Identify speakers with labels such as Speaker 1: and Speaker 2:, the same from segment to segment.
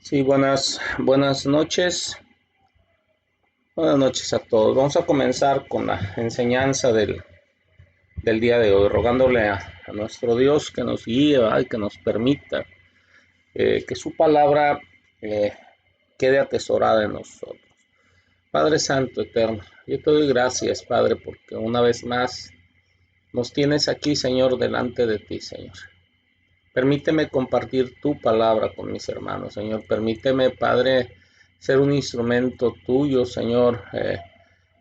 Speaker 1: Sí, buenas noches. Buenas noches a todos. Vamos a comenzar con la enseñanza del día de hoy, rogándole a nuestro Dios que nos guíe, ¿verdad? Y que nos permita que su palabra eh, quede atesorada en nosotros. Padre Santo Eterno, yo te doy gracias, Padre, porque una vez más nos tienes aquí, Señor, delante de ti, Señor. Permíteme compartir tu palabra con mis hermanos, Señor. Permíteme, Padre, ser un instrumento tuyo, Señor,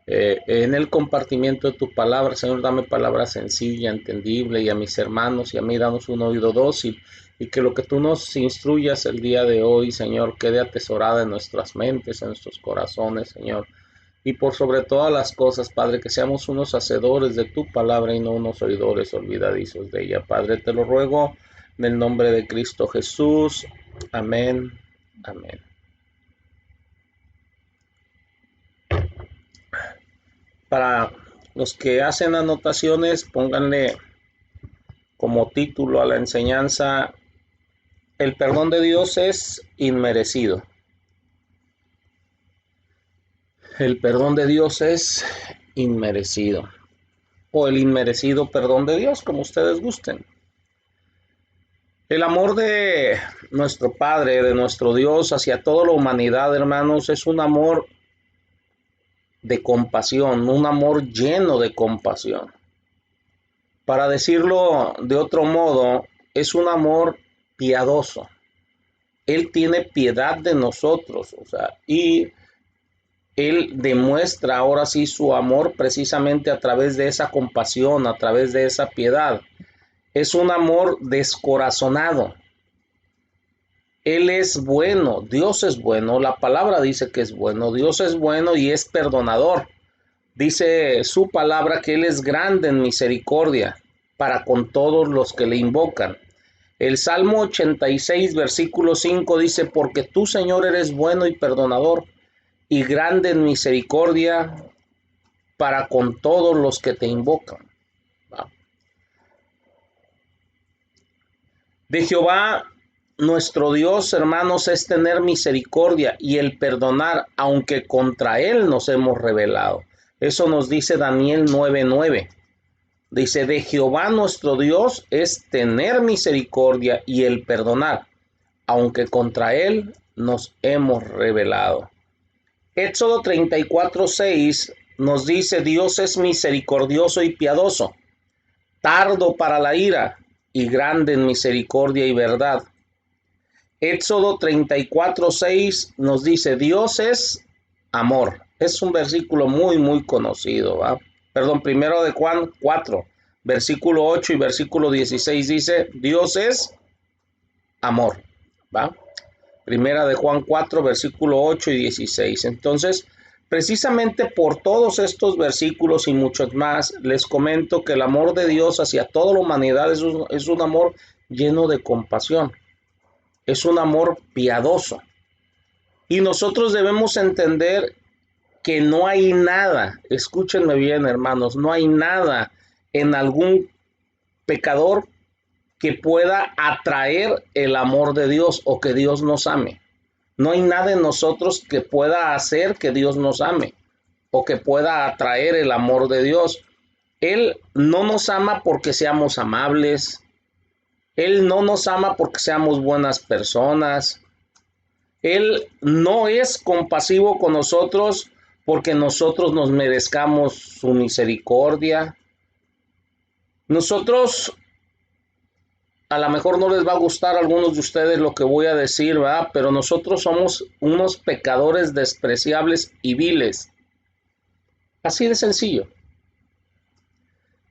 Speaker 1: en el compartimiento de tu palabra. Señor, dame palabra sencilla, entendible, y a mis hermanos y a mí danos un oído dócil, y que lo que tú nos instruyas el día de hoy, Señor, quede atesorada en nuestras mentes, en nuestros corazones, Señor. Y por sobre todas las cosas, Padre, que seamos unos hacedores de tu palabra y no unos oidores olvidadizos de ella. Padre, te lo ruego en el nombre de Cristo Jesús. Amén. Amén. Para los que hacen anotaciones, pónganle como título a la enseñanza: el perdón de Dios es inmerecido. El perdón de Dios es inmerecido. O el inmerecido perdón de Dios, como ustedes gusten. El amor de nuestro Padre, de nuestro Dios hacia toda la humanidad, hermanos, es un amor de compasión, un amor lleno de compasión. Para decirlo de otro modo, es un amor piadoso. Él tiene piedad de nosotros, y Él demuestra ahora sí su amor precisamente a través de esa compasión, a través de esa piedad. Es un amor descorazonado. Él es bueno, Dios es bueno, la palabra dice que es bueno, Dios es bueno y es perdonador. Dice su palabra que Él es grande en misericordia para con todos los que le invocan. El Salmo 86, versículo 5 dice: porque tú, Señor, eres bueno y perdonador y grande en misericordia para con todos los que te invocan. De Jehová nuestro Dios, hermanos, es tener misericordia y el perdonar, aunque contra Él nos hemos rebelado. Eso nos dice Daniel 9:9. Dice: de Jehová nuestro Dios es tener misericordia y el perdonar, aunque contra Él nos hemos rebelado. Éxodo 34:6 nos dice: Dios es misericordioso y piadoso, tardo para la ira y grande en misericordia y verdad. Éxodo 34:6 nos dice: Dios es amor. Es un versículo muy conocido, ¿va? Perdón, primero de Juan 4, versículo 8 y versículo 16 dice: Dios es amor, ¿va? Primera de Juan 4, versículo 8 y 16. Entonces, precisamente por todos estos versículos y muchos más, les comento que el amor de Dios hacia toda la humanidad es un amor lleno de compasión. Es un amor piadoso. Y nosotros debemos entender que no hay nada, escúchenme bien, hermanos, no hay nada en algún pecador que pueda atraer el amor de Dios o que Dios nos ame. No hay nada en nosotros que pueda hacer que Dios nos ame o que pueda atraer el amor de Dios. Él no nos ama porque seamos amables. Él no nos ama porque seamos buenas personas. Él no es compasivo con nosotros porque nosotros nos merezcamos su misericordia. Nosotros, a lo mejor no les va a gustar a algunos de ustedes lo que voy a decir, ¿verdad? Pero nosotros somos unos pecadores despreciables y viles. Así de sencillo.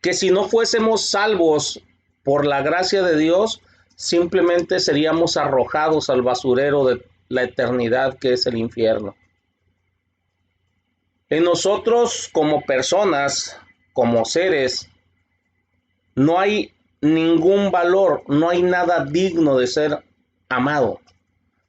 Speaker 1: Que si no fuésemos salvos por la gracia de Dios, simplemente seríamos arrojados al basurero de la eternidad, que es el infierno. En nosotros como personas, como seres, no hay ningún valor, no hay nada digno de ser amado.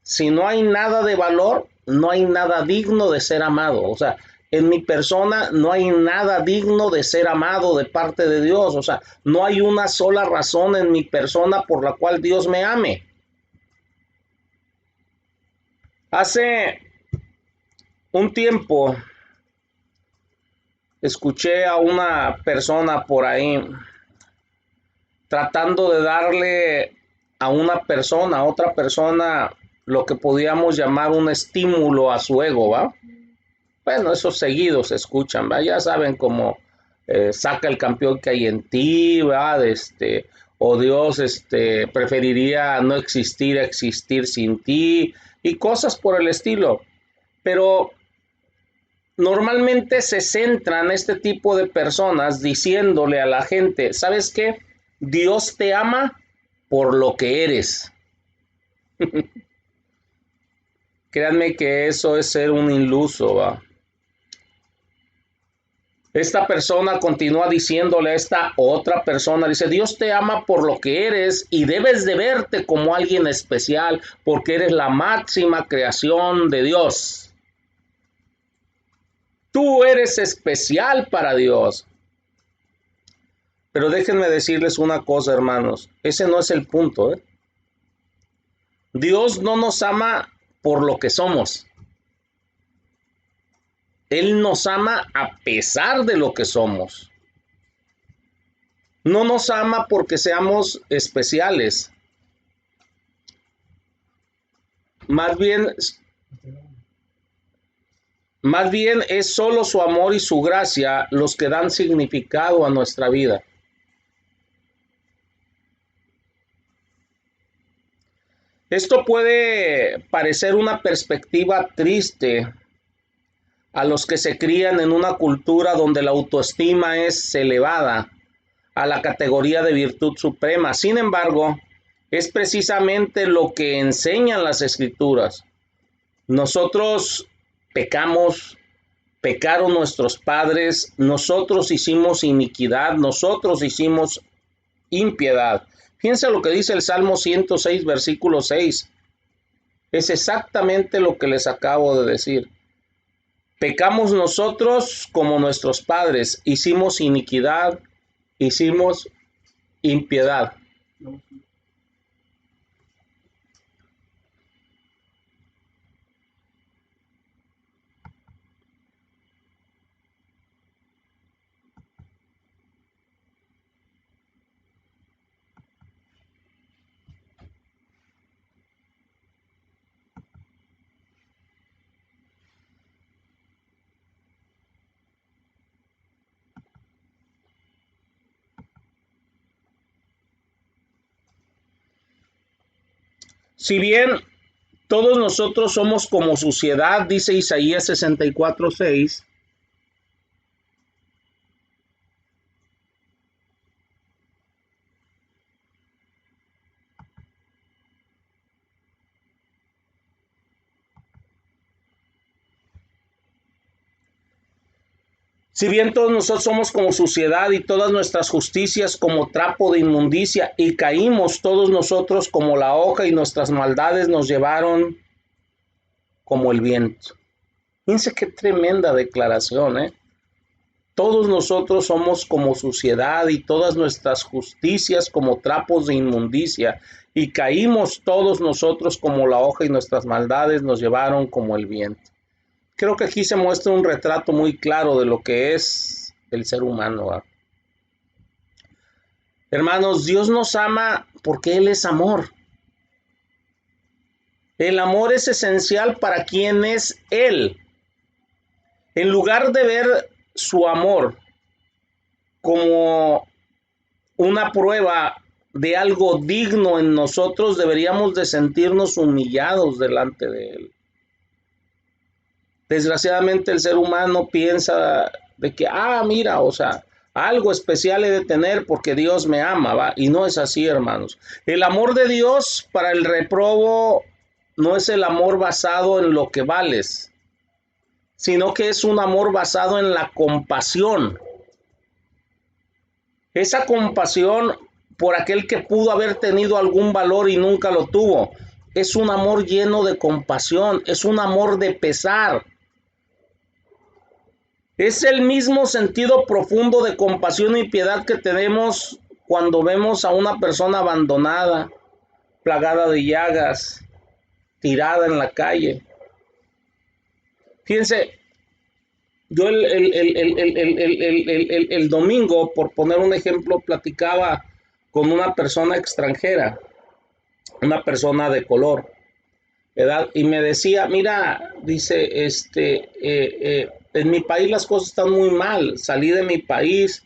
Speaker 1: Si no hay nada de valor, no hay nada digno de ser amado. O sea, en mi persona no hay nada digno de ser amado de parte de Dios. O sea, no hay una sola razón en mi persona por la cual Dios me ame. Hace un tiempo escuché a una persona por ahí tratando de darle a una persona, a otra persona, lo que podíamos llamar un estímulo a su ego, ¿va? Bueno, esos seguidos se escuchan, ¿va? Ya saben cómo saca el campeón que hay en ti, ¿va? O Dios preferiría no existir, existir sin ti, y cosas por el estilo. Pero normalmente se centran este tipo de personas diciéndole a la gente, ¿sabes qué? Dios te ama por lo que eres. Créanme que eso es ser un iluso, ¿va? Esta persona continúa diciéndole a esta otra persona, dice, Dios te ama por lo que eres y debes de verte como alguien especial porque eres la máxima creación de Dios. Tú eres especial para Dios. Pero déjenme decirles una cosa, hermanos, ese no es el punto, ¿eh? Dios no nos ama por lo que somos. Él nos ama a pesar de lo que somos. No nos ama porque seamos especiales. Más bien es solo su amor y su gracia los que dan significado a nuestra vida. Esto puede parecer una perspectiva triste a los que se crían en una cultura donde la autoestima es elevada a la categoría de virtud suprema. Sin embargo, es precisamente lo que enseñan las escrituras. Nosotros pecamos, pecaron nuestros padres, nosotros hicimos iniquidad, nosotros hicimos impiedad. Fíjense lo que dice el Salmo 106, versículo 6. Es exactamente lo que les acabo de decir. Pecamos nosotros como nuestros padres, hicimos iniquidad, hicimos impiedad. Si bien todos nosotros somos como suciedad, dice Isaías 64:6, si bien todos nosotros somos como suciedad y todas nuestras justicias como trapo de inmundicia y caímos todos nosotros como la hoja y nuestras maldades nos llevaron como el viento. Fíjense qué tremenda declaración, ¿eh? Todos nosotros somos como suciedad y todas nuestras justicias como trapos de inmundicia y caímos todos nosotros como la hoja y nuestras maldades nos llevaron como el viento. Creo que aquí se muestra un retrato muy claro de lo que es el ser humano, ¿eh? Hermanos, Dios nos ama porque Él es amor. El amor es esencial para quien es Él. En lugar de ver su amor como una prueba de algo digno en nosotros, deberíamos de sentirnos humillados delante de Él. Desgraciadamente el ser humano piensa de que, mira, o sea, algo especial he de tener porque Dios me ama, ¿va? Y no es así, hermanos. El amor de Dios para el reprobo no es el amor basado en lo que vales, sino que es un amor basado en la compasión. Esa compasión por aquel que pudo haber tenido algún valor y nunca lo tuvo. Es un amor lleno de compasión, es un amor de pesar. Es el mismo sentido profundo de compasión y piedad que tenemos cuando vemos a una persona abandonada, plagada de llagas, tirada en la calle. Fíjense, yo el domingo, por poner un ejemplo, platicaba con una persona extranjera, una persona de color, ¿verdad? Y me decía, mira, dice, en mi país las cosas están muy mal, salí de mi país,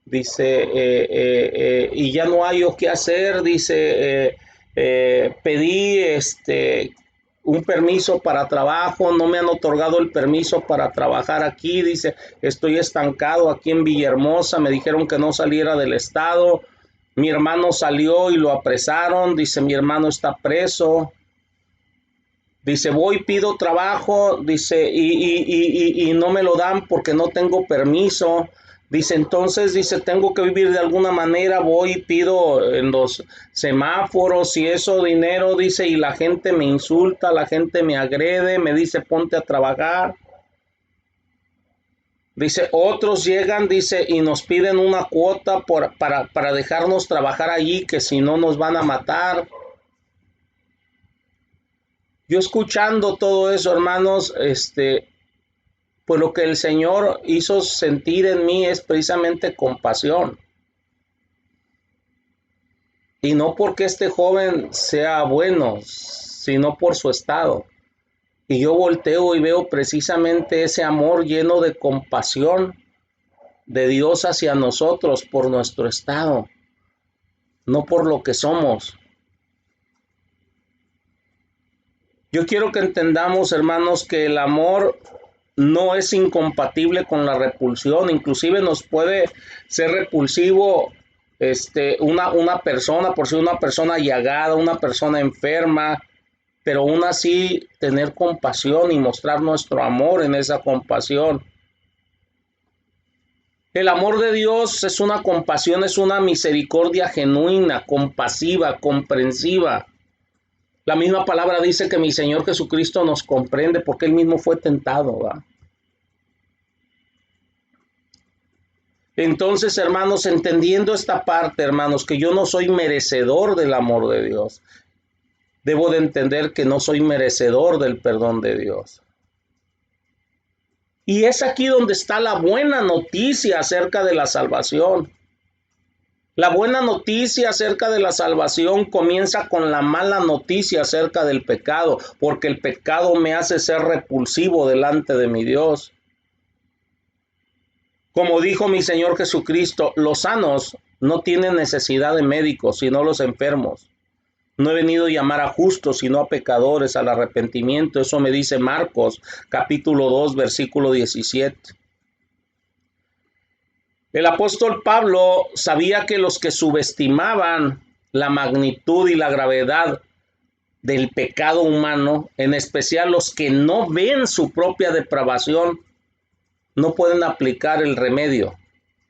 Speaker 1: dice, y ya no hay yo qué hacer, dice, pedí un permiso para trabajo, no me han otorgado el permiso para trabajar aquí, dice, estoy estancado aquí en Villahermosa, me dijeron que no saliera del estado, mi hermano salió y lo apresaron, dice, mi hermano está preso. Dice, voy, pido trabajo, dice, y no me lo dan porque no tengo permiso. Dice, entonces, dice, tengo que vivir de alguna manera, voy, pido en los semáforos y eso dinero, dice, y la gente me insulta, la gente me agrede, me dice, ponte a trabajar. Dice, otros llegan, dice, y nos piden una cuota para dejarnos trabajar allí, que si no nos van a matar. Yo escuchando todo eso, hermanos, pues lo que el Señor hizo sentir en mí es precisamente compasión. Y no porque este joven sea bueno, sino por su estado. Y yo volteo y veo precisamente ese amor lleno de compasión de Dios hacia nosotros por nuestro estado, no por lo que somos. Yo quiero que entendamos, hermanos, que el amor no es incompatible con la repulsión, inclusive nos puede ser repulsivo una persona, por ser una persona llagada, una persona enferma, pero aún así tener compasión y mostrar nuestro amor en esa compasión. El amor de Dios es una compasión, es una misericordia genuina, compasiva, comprensiva. La misma palabra dice que mi Señor Jesucristo nos comprende porque Él mismo fue tentado, ¿verdad? Entonces, hermanos, entendiendo esta parte, hermanos, que yo no soy merecedor del amor de Dios, debo de entender que no soy merecedor del perdón de Dios. Y es aquí donde está la buena noticia acerca de la salvación. La buena noticia acerca de la salvación comienza con la mala noticia acerca del pecado, porque el pecado me hace ser repulsivo delante de mi Dios. Como dijo mi Señor Jesucristo, los sanos no tienen necesidad de médicos, sino los enfermos. No he venido a llamar a justos, sino a pecadores al arrepentimiento. Eso me dice Marcos, capítulo 2, versículo 17. El apóstol Pablo sabía que los que subestimaban la magnitud y la gravedad del pecado humano, en especial los que no ven su propia depravación, no pueden aplicar el remedio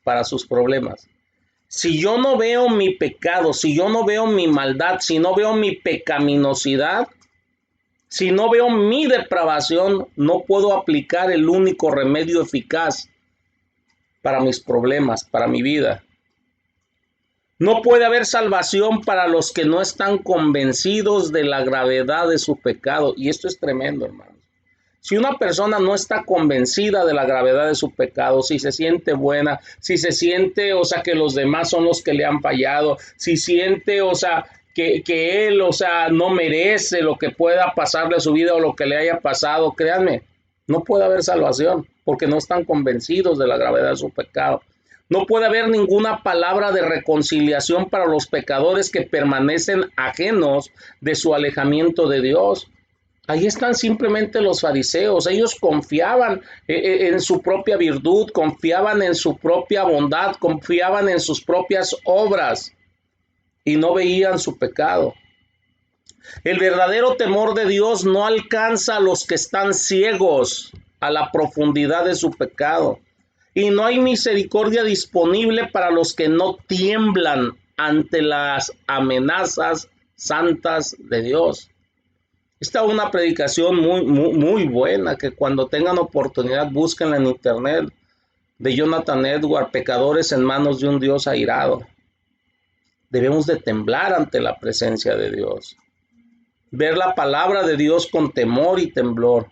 Speaker 1: para sus problemas. Si yo no veo mi pecado, si yo no veo mi maldad, si no veo mi pecaminosidad, si no veo mi depravación, no puedo aplicar el único remedio eficaz para mis problemas, para mi vida. No puede haber salvación para los que no están convencidos de la gravedad de su pecado. Y esto es tremendo, hermano. Si una persona no está convencida de la gravedad de su pecado, si se siente buena, si se siente, o sea, que los demás son los que le han fallado, si siente, o sea, que él, o sea, no merece lo que pueda pasarle a su vida o lo que le haya pasado, créanme, no puede haber salvación porque no están convencidos de la gravedad de su pecado. No puede haber ninguna palabra de reconciliación para los pecadores que permanecen ajenos de su alejamiento de Dios. Ahí están simplemente los fariseos. Ellos confiaban en su propia virtud, confiaban en su propia bondad, confiaban en sus propias obras y no veían su pecado. El verdadero temor de Dios no alcanza a los que están ciegos a la profundidad de su pecado. Y no hay misericordia disponible para los que no tiemblan ante las amenazas santas de Dios. Esta es una predicación muy buena, que cuando tengan oportunidad búsquenla en internet, de Jonathan Edwards, Pecadores en manos de un Dios airado. Debemos de temblar ante la presencia de Dios, ver la palabra de Dios con temor y temblor.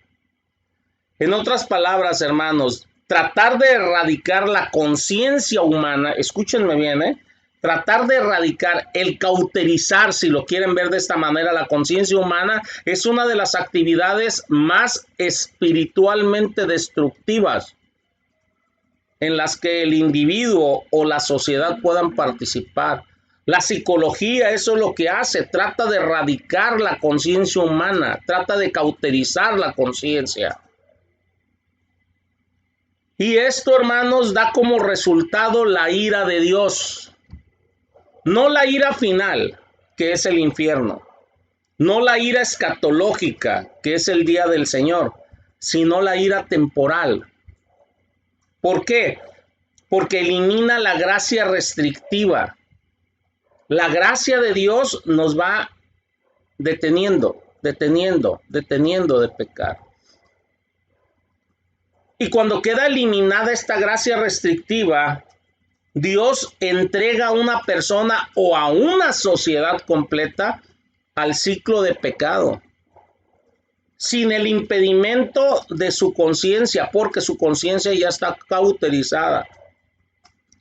Speaker 1: En otras palabras, hermanos, tratar de erradicar la conciencia humana, escúchenme bien, tratar de erradicar, el cauterizar, si lo quieren ver de esta manera, la conciencia humana es una de las actividades más espiritualmente destructivas en las que el individuo o la sociedad puedan participar. La psicología eso es lo que hace, trata de erradicar la conciencia humana, trata de cauterizar la conciencia. Y esto, hermanos, da como resultado la ira de Dios. No la ira final, que es el infierno. No la ira escatológica, que es el día del Señor, sino la ira temporal. ¿Por qué? Porque elimina la gracia restrictiva. La gracia de Dios nos va deteniendo de pecar. Y cuando queda eliminada esta gracia restrictiva, Dios entrega a una persona o a una sociedad completa al ciclo de pecado, sin el impedimento de su conciencia, porque su conciencia ya está cauterizada.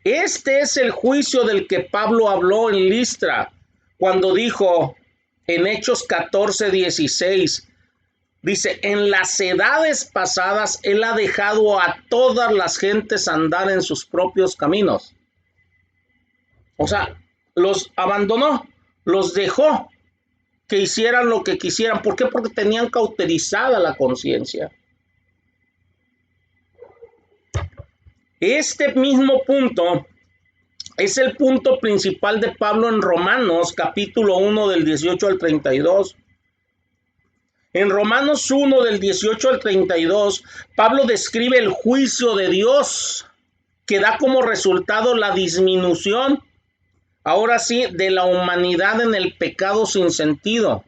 Speaker 1: Este es el juicio del que Pablo habló en Listra, cuando dijo en Hechos 14:16, dice, en las edades pasadas él ha dejado a todas las gentes andar en sus propios caminos. O sea, los abandonó, los dejó que hicieran lo que quisieran. ¿Por qué? Porque tenían cauterizada la conciencia. Este mismo punto es el punto principal de Pablo en Romanos, capítulo 1, del 18 al 32. En Romanos 1, del 18 al 32, Pablo describe el juicio de Dios que da como resultado la disminución, ahora sí, de la humanidad en el pecado sin sentido.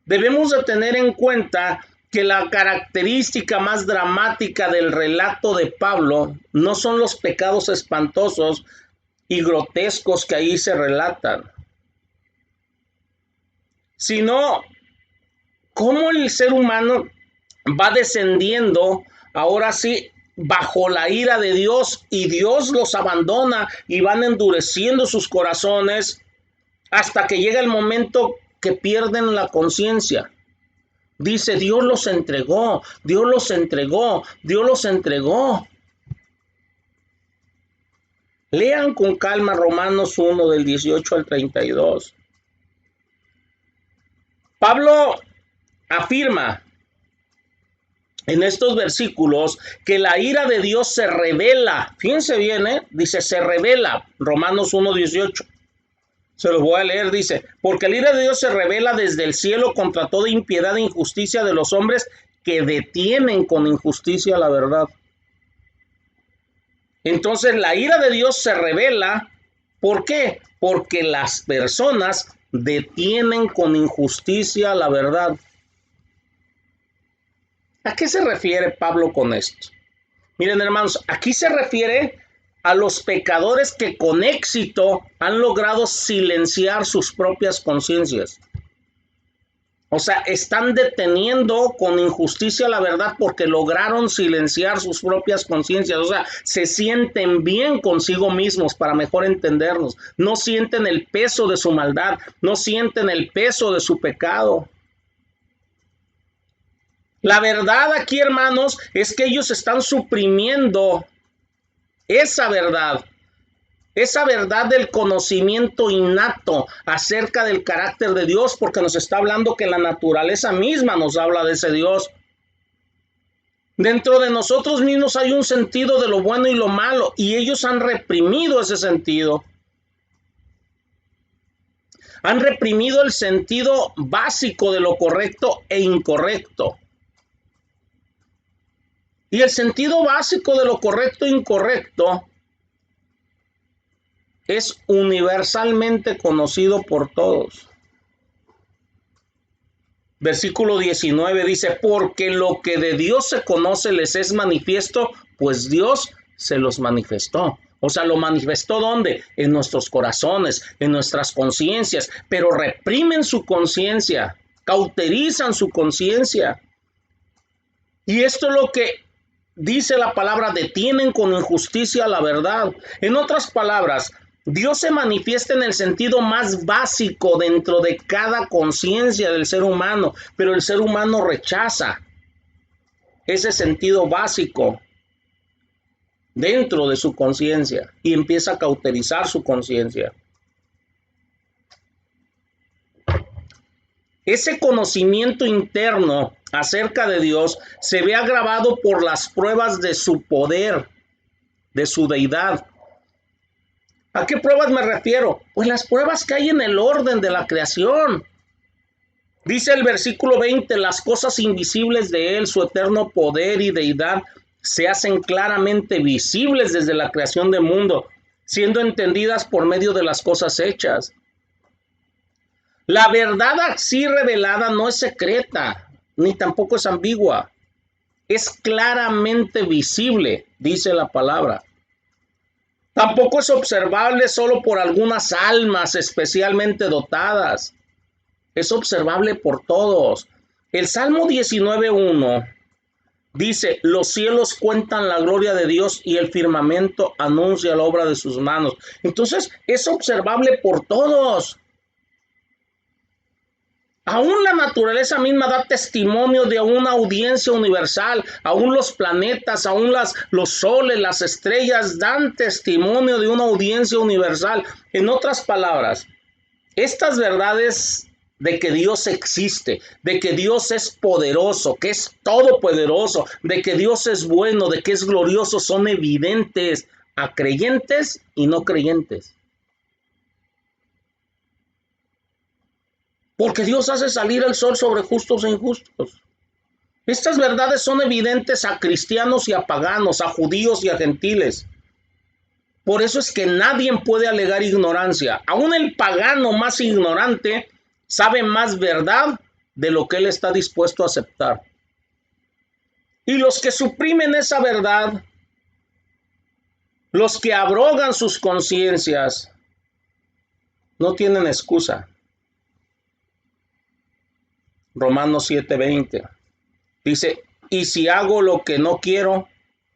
Speaker 1: Debemos de tener en cuenta que la característica más dramática del relato de Pablo no son los pecados espantosos y grotescos que ahí se relatan, sino cómo el ser humano va descendiendo, ahora sí, bajo la ira de Dios, y Dios los abandona y van endureciendo sus corazones hasta que llega el momento que pierden la conciencia. Dice, Dios los entregó, Dios los entregó, Dios los entregó. Lean con calma Romanos 1 del 18 al 32. Pablo afirma en estos versículos que la ira de Dios se revela. Fíjense bien, dice, se revela. Romanos 1, 18. Se los voy a leer, dice, porque la ira de Dios se revela desde el cielo contra toda impiedad e injusticia de los hombres que detienen con injusticia la verdad. Entonces la ira de Dios se revela, ¿por qué? Porque las personas detienen con injusticia la verdad. ¿A qué se refiere Pablo con esto? Miren, hermanos, aquí se refiere a los pecadores que con éxito han logrado silenciar sus propias conciencias. O sea, están deteniendo con injusticia la verdad porque lograron silenciar sus propias conciencias. O sea, se sienten bien consigo mismos, para mejor entendernos. No sienten el peso de su maldad, no sienten el peso de su pecado. La verdad aquí, hermanos, es que ellos están suprimiendo esa verdad del conocimiento innato acerca del carácter de Dios, porque nos está hablando que la naturaleza misma nos habla de ese Dios. Dentro de nosotros mismos hay un sentido de lo bueno y lo malo, y ellos han reprimido ese sentido. Han reprimido el sentido básico de lo correcto e incorrecto. Y el sentido básico de lo correcto e incorrecto es universalmente conocido por todos. Versículo 19 dice, porque lo que de Dios se conoce les es manifiesto, pues Dios se los manifestó. O sea, lo manifestó ¿dónde? En nuestros corazones, en nuestras conciencias, pero reprimen su conciencia, cauterizan su conciencia. Y esto es lo que dice la palabra: detienen con injusticia la verdad. En otras palabras, Dios se manifiesta en el sentido más básico dentro de cada conciencia del ser humano, pero el ser humano rechaza ese sentido básico dentro de su conciencia y empieza a cauterizar su conciencia. Ese conocimiento interno acerca de Dios se ve agravado por las pruebas de su poder, de su deidad. ¿A qué pruebas me refiero? Pues las pruebas que hay en el orden de la creación. Dice el versículo 20: las cosas invisibles de Él, su eterno poder y deidad, se hacen claramente visibles desde la creación del mundo, siendo entendidas por medio de las cosas hechas. La verdad así revelada no es secreta, ni tampoco es ambigua. Es claramente visible, dice la palabra. Tampoco es observable solo por algunas almas especialmente dotadas. Es observable por todos. El Salmo 19:1 dice: los cielos cuentan la gloria de Dios y el firmamento anuncia la obra de sus manos. Entonces es observable por todos. Aún la naturaleza misma da testimonio de una audiencia universal. Aún los planetas, aún los soles, las estrellas dan testimonio de una audiencia universal. En otras palabras, estas verdades de que Dios existe, de que Dios es poderoso, que es todopoderoso, de que Dios es bueno, de que es glorioso, son evidentes a creyentes y no creyentes. Porque Dios hace salir el sol sobre justos e injustos. Estas verdades son evidentes a cristianos y a paganos, a judíos y a gentiles. Por eso es que nadie puede alegar ignorancia. Aún el pagano más ignorante sabe más verdad de lo que él está dispuesto a aceptar. Y los que suprimen esa verdad, los que abrogan sus conciencias, no tienen excusa. Romanos 7:20 dice: y si hago lo que no quiero,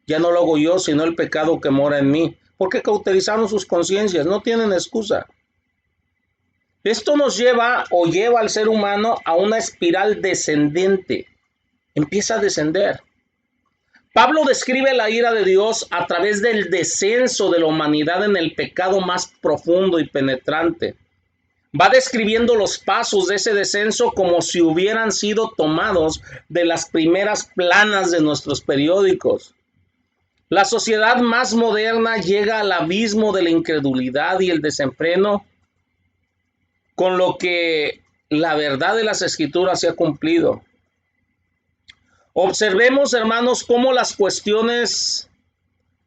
Speaker 1: ya no lo hago yo, sino el pecado que mora en mí. Porque cauterizaron sus conciencias, no tienen excusa. Esto nos lleva al ser humano a una espiral descendente. Empieza a descender. Pablo describe la ira de Dios a través del descenso de la humanidad en el pecado más profundo y penetrante. Va describiendo los pasos de ese descenso como si hubieran sido tomados de las primeras planas de nuestros periódicos. La sociedad más moderna llega al abismo de la incredulidad y el desenfreno, con lo que la verdad de las Escrituras se ha cumplido. Observemos, hermanos, cómo las cuestiones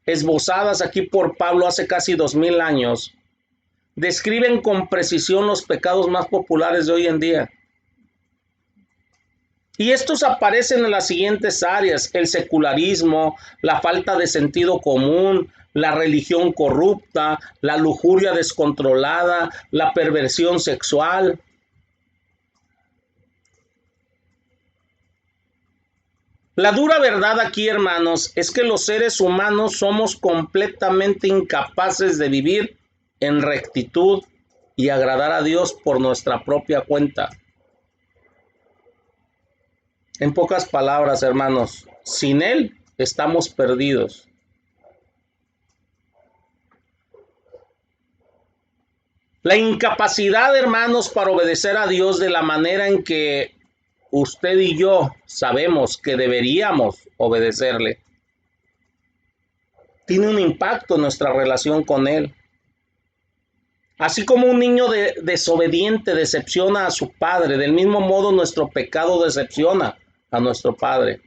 Speaker 1: esbozadas aquí por Pablo hace casi 2000 años describen con precisión los pecados más populares de hoy en día. Y estos aparecen en las siguientes áreas: el secularismo, la falta de sentido común, la religión corrupta, la lujuria descontrolada, la perversión sexual. La dura verdad aquí, hermanos, es que los seres humanos somos completamente incapaces de vivir en rectitud y agradar a Dios por nuestra propia cuenta. En pocas palabras, hermanos, sin Él estamos perdidos. La incapacidad, hermanos, para obedecer a Dios de la manera en que usted y yo sabemos que deberíamos obedecerle, tiene un impacto en nuestra relación con Él. Así como un niño desobediente decepciona a su padre, del mismo modo nuestro pecado decepciona a nuestro Padre.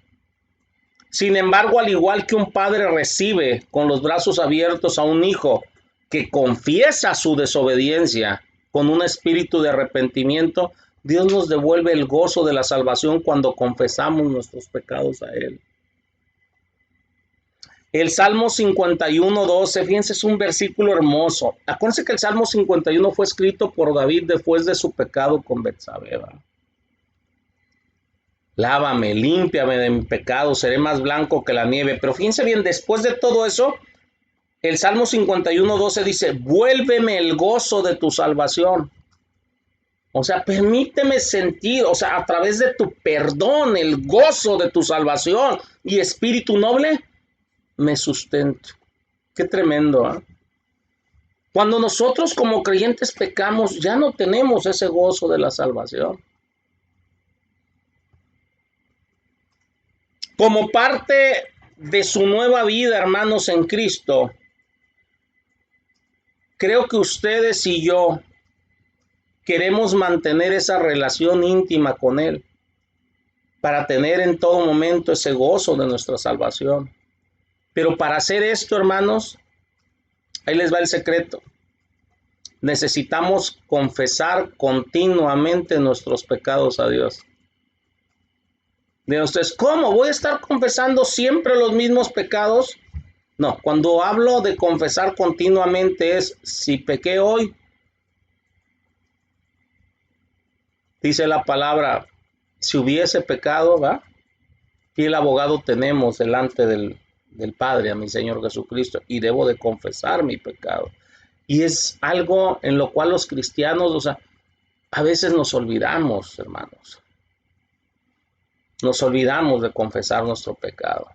Speaker 1: Sin embargo, al igual que un padre recibe con los brazos abiertos a un hijo que confiesa su desobediencia con un espíritu de arrepentimiento, Dios nos devuelve el gozo de la salvación cuando confesamos nuestros pecados a Él. El Salmo 51:12, fíjense, es un versículo hermoso. Acuérdense que el Salmo 51 fue escrito por David después de su pecado con Betsabé. Lávame, límpiame de mi pecado, seré más blanco que la nieve. Pero fíjense bien, después de todo eso, el Salmo 51:12 dice, vuélveme el gozo de tu salvación. O sea, permíteme sentir, o sea, a través de tu perdón, el gozo de tu salvación y espíritu noble, me sustento. Qué tremendo, ¿eh? Cuando nosotros como creyentes pecamos, ya no tenemos ese gozo de la salvación. Como parte de su nueva vida, hermanos, en Cristo, creo que ustedes y yo queremos mantener esa relación íntima con Él para tener en todo momento ese gozo de nuestra salvación. Pero para hacer esto, hermanos, ahí les va el secreto. Necesitamos confesar continuamente nuestros pecados a Dios. De ustedes, ¿cómo? ¿Voy a estar confesando siempre los mismos pecados? No, cuando hablo de confesar continuamente es, si pequé hoy, dice la palabra, si hubiese pecado, ¿va? Y el abogado tenemos delante del Padre, a mi Señor Jesucristo, y debo de confesar mi pecado. Y es algo en lo cual los cristianos, o sea, a veces nos olvidamos, hermanos. Nos olvidamos de confesar nuestro pecado.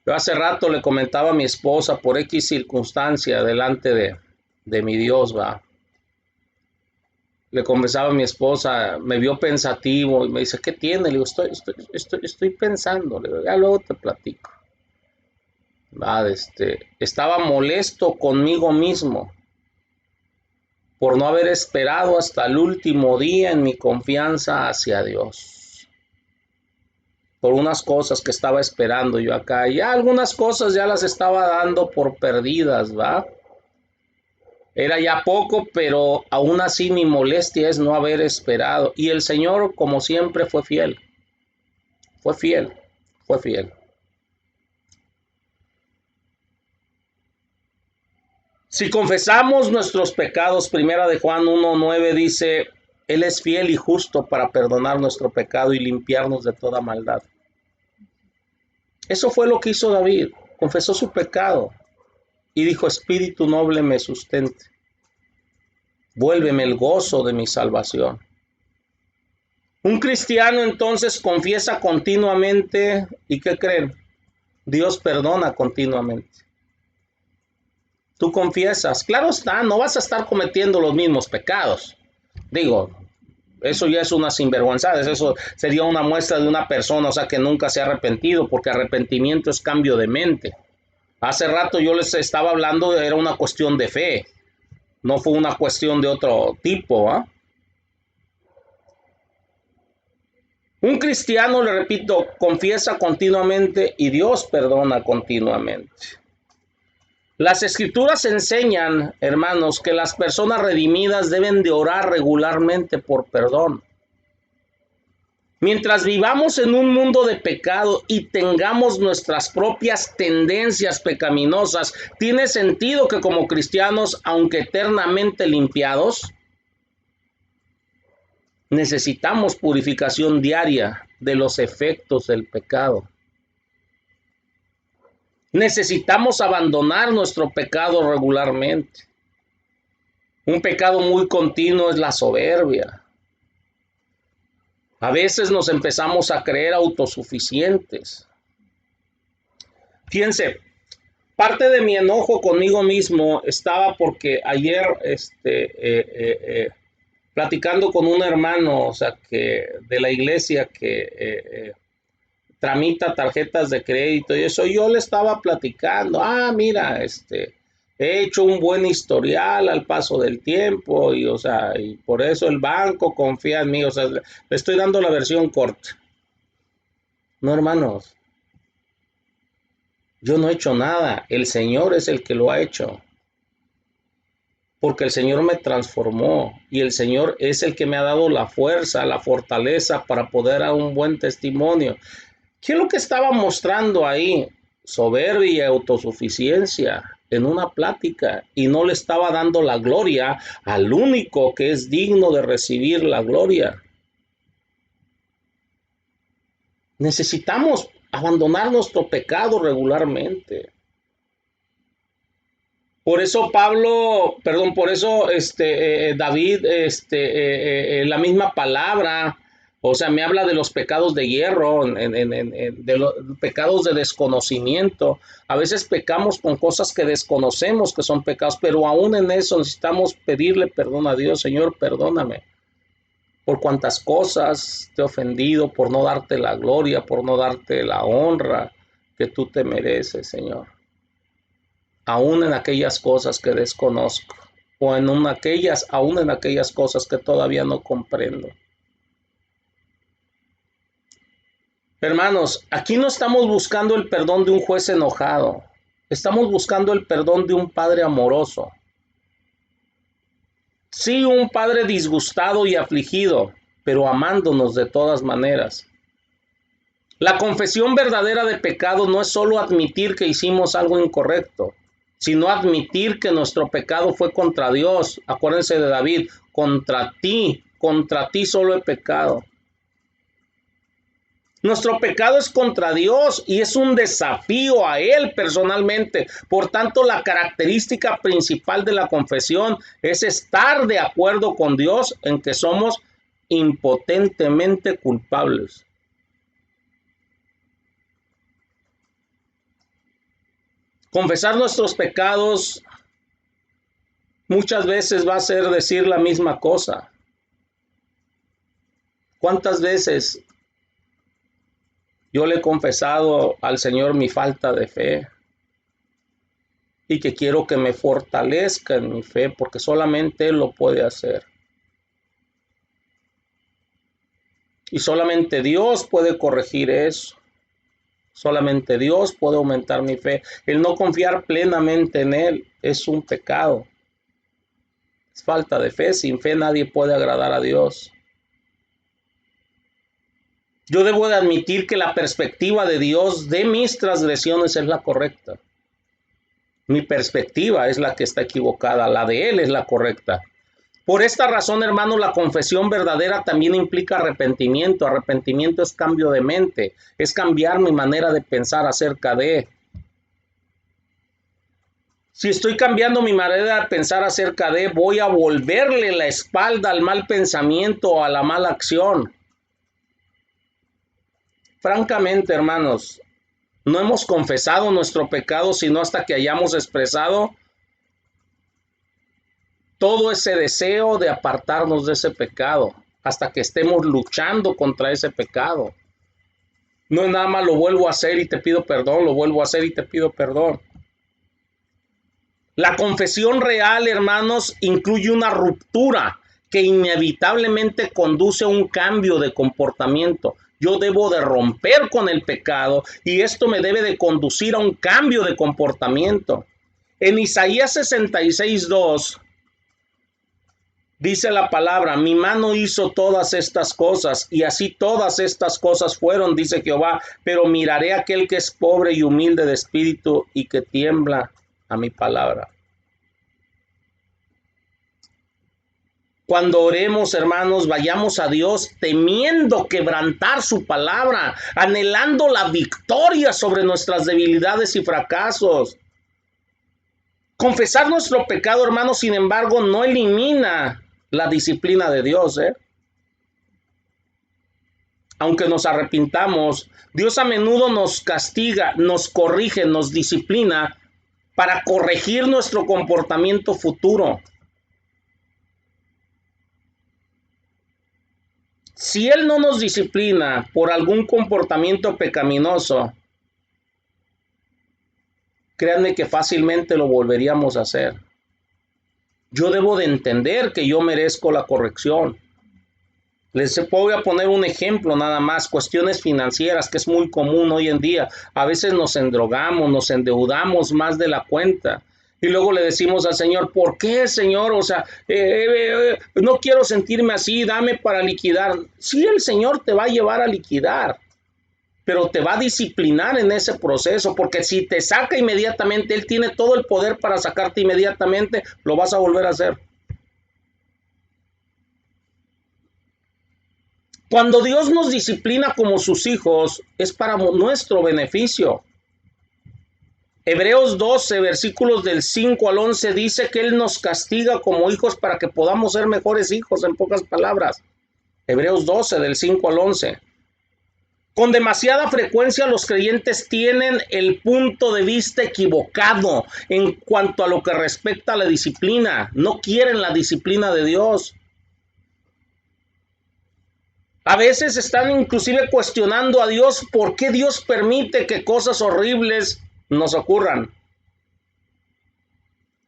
Speaker 1: Yo hace rato le comentaba a mi esposa por X circunstancia delante de mi Dios, va. Le confesaba a mi esposa, me vio pensativo y me dice, ¿qué tiene? Le digo, estoy pensando, le digo, ya luego te platico. Va, estaba molesto conmigo mismo por no haber esperado hasta el último día en mi confianza hacia Dios. Por unas cosas que estaba esperando yo acá. Ya algunas cosas ya las estaba dando por perdidas, ¿va? Era ya poco, pero aún así mi molestia es no haber esperado. Y el Señor, como siempre, fue fiel. Fue fiel, fue fiel. Si confesamos nuestros pecados, primera de Juan 1:9 dice, Él es fiel y justo para perdonar nuestro pecado y limpiarnos de toda maldad. Eso fue lo que hizo David. Confesó su pecado y dijo, Espíritu noble me sustente. Vuélveme el gozo de mi salvación. Un cristiano entonces confiesa continuamente, ¿y qué creen? Dios perdona continuamente. Tú confiesas, claro está, no vas a estar cometiendo los mismos pecados. Digo, eso ya es una sinvergüenza, eso sería una muestra de una persona, o sea, que nunca se ha arrepentido, porque arrepentimiento es cambio de mente. Hace rato yo les estaba hablando, era una cuestión de fe, no fue una cuestión de otro tipo, ¿eh? Un cristiano, le repito, confiesa continuamente y Dios perdona continuamente. Las escrituras enseñan, hermanos, que las personas redimidas deben de orar regularmente por perdón. Mientras vivamos en un mundo de pecado y tengamos nuestras propias tendencias pecaminosas, tiene sentido que como cristianos, aunque eternamente limpiados, necesitamos purificación diaria de los efectos del pecado. Necesitamos abandonar nuestro pecado regularmente. Un pecado muy continuo es la soberbia. A veces nos empezamos a creer autosuficientes. Fíjense, parte de mi enojo conmigo mismo estaba porque ayer platicando con un hermano, o sea, que de la iglesia que tramita tarjetas de crédito y eso, yo le estaba platicando, mira, he hecho un buen historial al paso del tiempo y, o sea, y por eso el banco confía en mí, o sea, le estoy dando la versión corta. No, hermanos, yo no he hecho nada, el Señor es el que lo ha hecho. Porque el Señor me transformó y el Señor es el que me ha dado la fuerza, la fortaleza para poder dar un buen testimonio. ¿Qué es lo que estaba mostrando ahí? Soberbia y autosuficiencia en una plática y no le estaba dando la gloria al único que es digno de recibir la gloria. Necesitamos abandonar nuestro pecado regularmente. Por eso David, la misma palabra, o sea, me habla de los pecados de hierro, de los pecados de desconocimiento. A veces pecamos con cosas que desconocemos que son pecados, pero aún en eso necesitamos pedirle perdón a Dios. Señor, perdóname por cuantas cosas te he ofendido, por no darte la gloria, por no darte la honra que tú te mereces, Señor. Aún en aquellas cosas que desconozco, o aún en aquellas cosas que todavía no comprendo. Hermanos, aquí no estamos buscando el perdón de un juez enojado, estamos buscando el perdón de un padre amoroso. Sí, un padre disgustado y afligido, pero amándonos de todas maneras. La confesión verdadera de pecado no es solo admitir que hicimos algo incorrecto, sino admitir que nuestro pecado fue contra Dios. Acuérdense de David, contra ti solo he pecado. Nuestro pecado es contra Dios y es un desafío a Él personalmente. Por tanto, la característica principal de la confesión es estar de acuerdo con Dios en que somos impotentemente culpables. Confesar nuestros pecados muchas veces va a ser decir la misma cosa. ¿Cuántas veces yo le he confesado al Señor mi falta de fe y que quiero que me fortalezca en mi fe porque solamente Él lo puede hacer? Y solamente Dios puede corregir eso. Solamente Dios puede aumentar mi fe. El no confiar plenamente en Él es un pecado. Es falta de fe. Sin fe nadie puede agradar a Dios. Yo debo de admitir que la perspectiva de Dios de mis transgresiones es la correcta. Mi perspectiva es la que está equivocada, la de Él es la correcta. Por esta razón, hermano, la confesión verdadera también implica arrepentimiento. Arrepentimiento es cambio de mente, es cambiar mi manera de pensar acerca de. Si estoy cambiando mi manera de pensar acerca de, voy a volverle la espalda al mal pensamiento o a la mala acción. Francamente, hermanos, no hemos confesado nuestro pecado sino hasta que hayamos expresado todo ese deseo de apartarnos de ese pecado, hasta que estemos luchando contra ese pecado. No es nada más lo vuelvo a hacer y te pido perdón, lo vuelvo a hacer y te pido perdón. La confesión real, hermanos, incluye una ruptura que inevitablemente conduce a un cambio de comportamiento. Yo debo de romper con el pecado y esto me debe de conducir a un cambio de comportamiento. En Isaías 66:2 dice la palabra, mi mano hizo todas estas cosas y así todas estas cosas fueron, dice Jehová, pero miraré a aquel que es pobre y humilde de espíritu y que tiembla a mi palabra. Cuando oremos, hermanos, vayamos a Dios temiendo quebrantar su palabra, anhelando la victoria sobre nuestras debilidades y fracasos. Confesar nuestro pecado, hermanos, sin embargo, no elimina la disciplina de Dios, Aunque nos arrepintamos, Dios a menudo nos castiga, nos corrige, nos disciplina para corregir nuestro comportamiento futuro. Si Él no nos disciplina por algún comportamiento pecaminoso, créanme que fácilmente lo volveríamos a hacer. Yo debo de entender que yo merezco la corrección. Les voy a poner un ejemplo nada más, cuestiones financieras, que es muy común hoy en día. A veces nos endrogamos, nos endeudamos más de la cuenta. Y luego le decimos al Señor, ¿por qué, Señor? O sea, no quiero sentirme así, dame para liquidar. Sí, el Señor te va a llevar a liquidar, pero te va a disciplinar en ese proceso, porque si te saca inmediatamente, Él tiene todo el poder para sacarte inmediatamente, lo vas a volver a hacer. Cuando Dios nos disciplina como sus hijos, es para nuestro beneficio. Hebreos 12, versículos del 5 al 11, dice que Él nos castiga como hijos para que podamos ser mejores hijos, en pocas palabras. Hebreos 12, del 5 al 11. Con demasiada frecuencia los creyentes tienen el punto de vista equivocado en cuanto a lo que respecta a la disciplina. No quieren la disciplina de Dios. A veces están inclusive cuestionando a Dios por qué Dios permite que cosas horribles nos ocurran.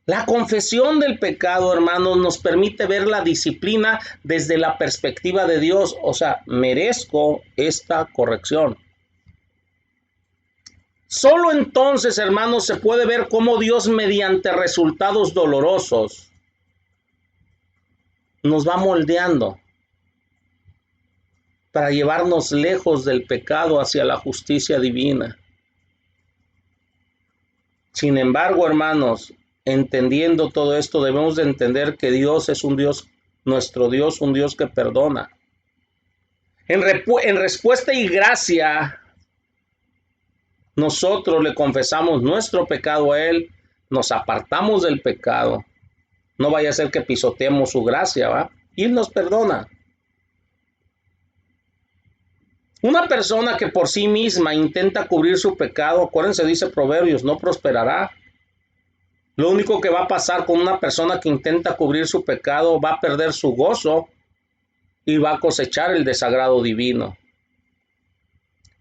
Speaker 1: La confesión del pecado, hermanos, nos permite ver la disciplina desde la perspectiva de Dios. O sea, merezco esta corrección. Solo entonces, hermanos, se puede ver cómo Dios, mediante resultados dolorosos, nos va moldeando para llevarnos lejos del pecado hacia la justicia divina. Sin embargo, hermanos, entendiendo todo esto, debemos de entender que Dios es un Dios, nuestro Dios, un Dios que perdona. En respuesta y gracia, nosotros le confesamos nuestro pecado a Él, nos apartamos del pecado. No vaya a ser que pisoteemos su gracia, ¿va? Y Él nos perdona. Una persona que por sí misma intenta cubrir su pecado, acuérdense, dice Proverbios, no prosperará. Lo único que va a pasar con una persona que intenta cubrir su pecado, va a perder su gozo y va a cosechar el desagrado divino.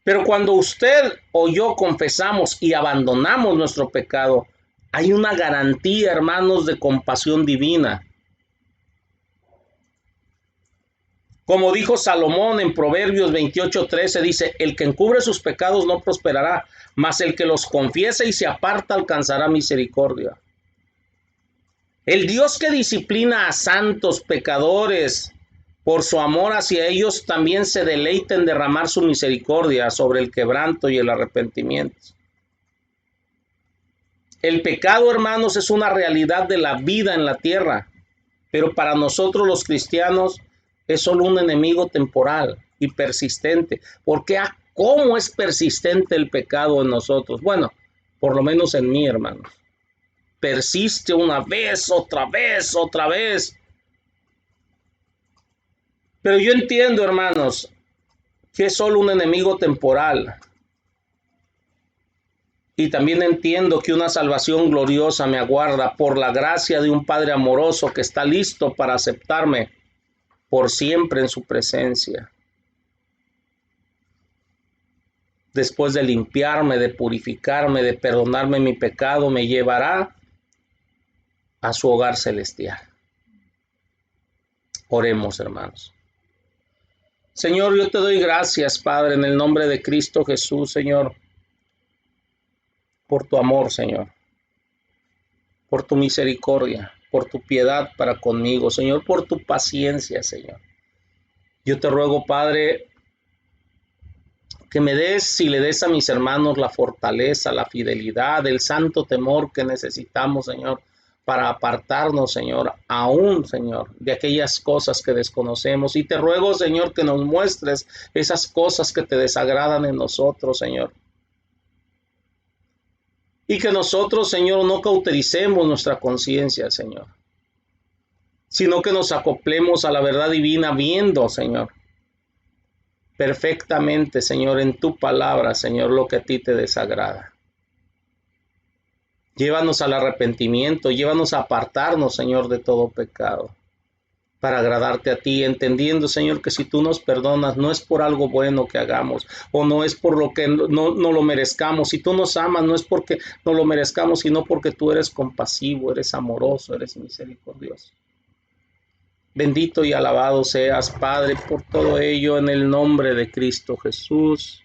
Speaker 1: Pero cuando usted o yo confesamos y abandonamos nuestro pecado, hay una garantía, hermanos, de compasión divina. Como dijo Salomón en Proverbios 28:13, dice, el que encubre sus pecados no prosperará, mas el que los confiesa y se aparta alcanzará misericordia. El Dios que disciplina a santos pecadores por su amor hacia ellos también se deleita en derramar su misericordia sobre el quebranto y el arrepentimiento. El pecado, hermanos, es una realidad de la vida en la tierra, pero para nosotros los cristianos es solo un enemigo temporal y persistente. Porque ¿cómo es persistente el pecado en nosotros? Bueno, por lo menos en mí, hermanos. Persiste una vez, otra vez, otra vez. Pero yo entiendo, hermanos, que es solo un enemigo temporal. Y también entiendo que una salvación gloriosa me aguarda por la gracia de un Padre amoroso que está listo para aceptarme por siempre en su presencia. Después de limpiarme, de purificarme, de perdonarme mi pecado, me llevará a su hogar celestial. Oremos, hermanos. Señor, yo te doy gracias, Padre, en el nombre de Cristo Jesús, Señor, por tu amor, Señor, por tu misericordia, por tu piedad para conmigo, Señor, por tu paciencia, Señor. Yo te ruego, Padre, que me des y le des a mis hermanos la fortaleza, la fidelidad, el santo temor que necesitamos, Señor, para apartarnos, Señor, aún, Señor, de aquellas cosas que desconocemos. Y te ruego, Señor, que nos muestres esas cosas que te desagradan en nosotros, Señor. Y que nosotros, Señor, no cautericemos nuestra conciencia, Señor, sino que nos acoplemos a la verdad divina viendo, Señor, perfectamente, Señor, en tu palabra, Señor, lo que a ti te desagrada. Llévanos al arrepentimiento, llévanos a apartarnos, Señor, de todo pecado, para agradarte a ti, entendiendo, Señor, que si tú nos perdonas, no es por algo bueno que hagamos, o no es por lo que no lo merezcamos. Si tú nos amas, no es porque no lo merezcamos, sino porque tú eres compasivo, eres amoroso, eres misericordioso. Bendito y alabado seas, Padre, por todo ello, en el nombre de Cristo Jesús.